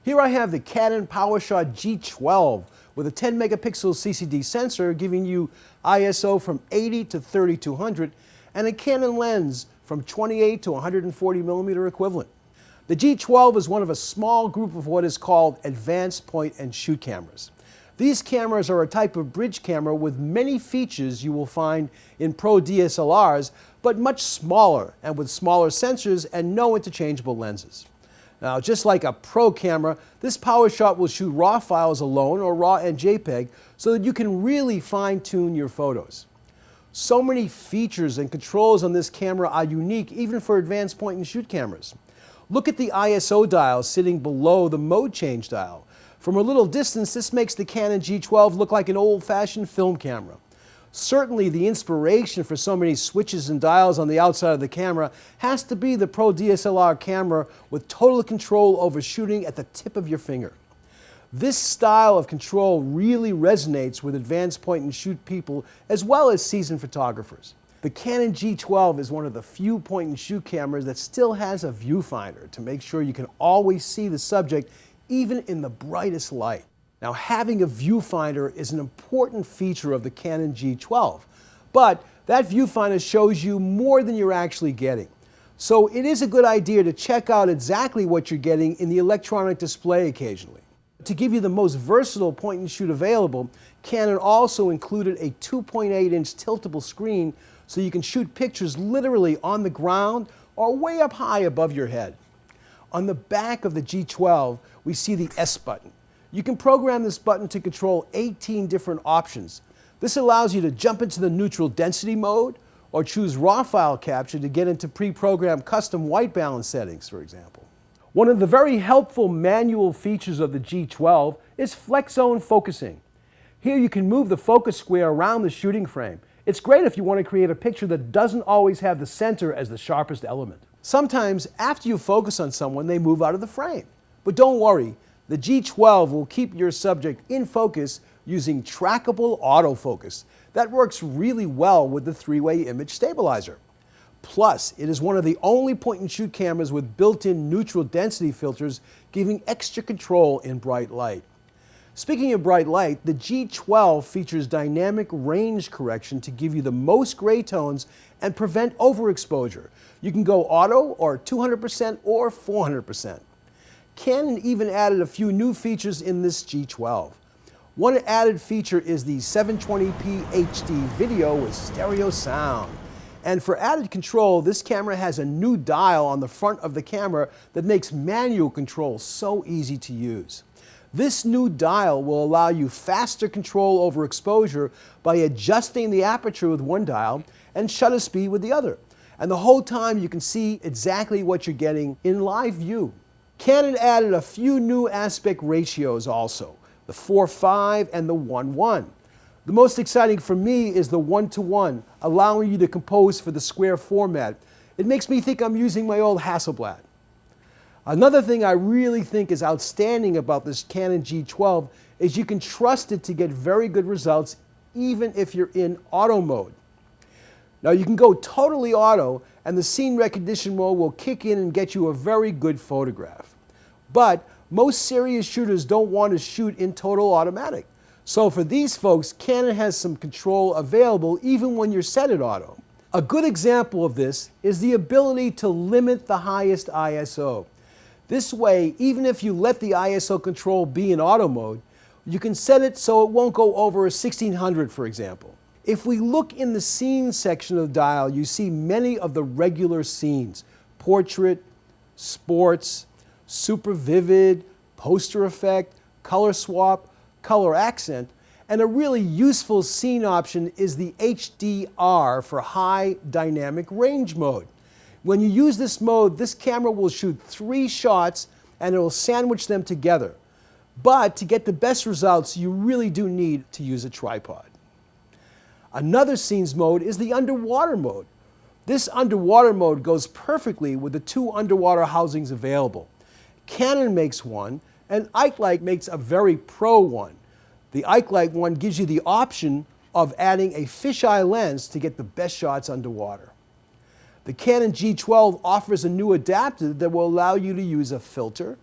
Here I have the Canon Powershot G12 with a 10 megapixel CCD sensor giving you ISO from 80 to 3200 and a Canon lens from 28 to 140 millimeter equivalent. The G12 is one of a small group of what is called advanced point and shoot cameras. These cameras are a type of bridge camera with many features you will find in pro DSLRs, but much smaller and with smaller sensors and no interchangeable lenses. Now, just like a pro camera, this Powershot will shoot RAW files alone or RAW and JPEG so that you can really fine-tune your photos. So many features and controls on this camera are unique even for advanced point and shoot cameras. Look at the ISO dial sitting below the mode change dial. From a little distance, this makes the Canon G12 look like an old-fashioned film camera. Certainly the inspiration for so many switches and dials on the outside of the camera has to be the Pro DSLR camera with total control over shooting at the tip of your finger. This style of control really resonates with advanced point and shoot people as well as seasoned photographers. The Canon G12 is one of the few point and shoot cameras that still has a viewfinder to make sure you can always see the subject even in the brightest light. Now, having a viewfinder is an important feature of the Canon G12, but that viewfinder shows you more than you're actually getting. So it is a good idea to check out exactly what you're getting in the electronic display occasionally. To give you the most versatile point and shoot available, Canon also included a 2.8-inch tiltable screen so you can shoot pictures literally on the ground or way up high above your head. On the back of the G12, we see the S button. You can program this button to control 18 different options. This allows you to jump into the neutral density mode or choose RAW file capture to get into pre-programmed custom white balance settings, for example. One of the very helpful manual features of the G12 is flex zone focusing. Here you can move the focus square around the shooting frame. It's great if you want to create a picture that doesn't always have the center as the sharpest element. Sometimes after you focus on someone, they move out of the frame. But don't worry, the G12 will keep your subject in focus using trackable autofocus. That works really well with the three-way image stabilizer. Plus, it is one of the only point-and-shoot cameras with built-in neutral density filters, giving extra control in bright light. Speaking of bright light, the G12 features dynamic range correction to give you the most gray tones and prevent overexposure. You can go auto or 200% or 400%. Canon even added a few new features in this G12. One added feature is the 720p HD video with stereo sound. And for added control, this camera has a new dial on the front of the camera that makes manual control so easy to use. This new dial will allow you faster control over exposure by adjusting the aperture with one dial and shutter speed with the other. And the whole time you can see exactly what you're getting in live view. Canon added a few new aspect ratios also, the 4:5 and the 1:1. The most exciting for me is the 1:1, allowing you to compose for the square format. It makes me think I'm using my old Hasselblad. Another thing I really think is outstanding about this Canon G12 is you can trust it to get very good results even if you're in auto mode. Now you can go totally auto and the scene recognition mode will kick in and get you a very good photograph. But most serious shooters don't want to shoot in total automatic. So for these folks, Canon has some control available even when you're set at auto. A good example of this is the ability to limit the highest ISO. This way, even if you let the ISO control be in auto mode, you can set it so it won't go over 1600, for example. If we look in the scenes section of the dial, you see many of the regular scenes: portrait, sports, super vivid, poster effect, color swap, color accent, and a really useful scene option is the HDR for high dynamic range mode. When you use this mode, this camera will shoot 3 shots and it will sandwich them together. But to get the best results, you really do need to use a tripod. Another scenes mode is the underwater mode. This underwater mode goes perfectly with the 2 underwater housings available. Canon makes one, and Ikelite makes a very pro one. The Ikelite one gives you the option of adding a fisheye lens to get the best shots underwater. The Canon G12 offers a new adapter that will allow you to use a filter,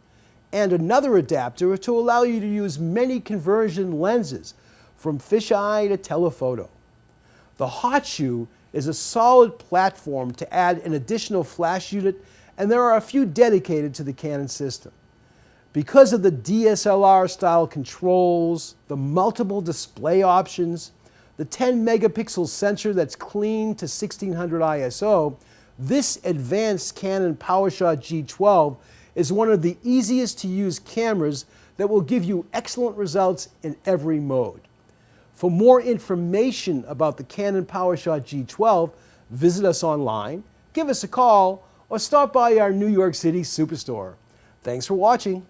and another adapter to allow you to use many conversion lenses, from fisheye to telephoto. The hot shoe is a solid platform to add an additional flash unit, and there are a few dedicated to the Canon system. Because of the DSLR style controls, the multiple display options, the 10 megapixel sensor that's clean to 1600 ISO, this advanced Canon Powershot G12 is one of the easiest to use cameras that will give you excellent results in every mode. For more information about the Canon Powershot G12, visit us online, give us a call, or stop by our New York City Superstore. Thanks for watching.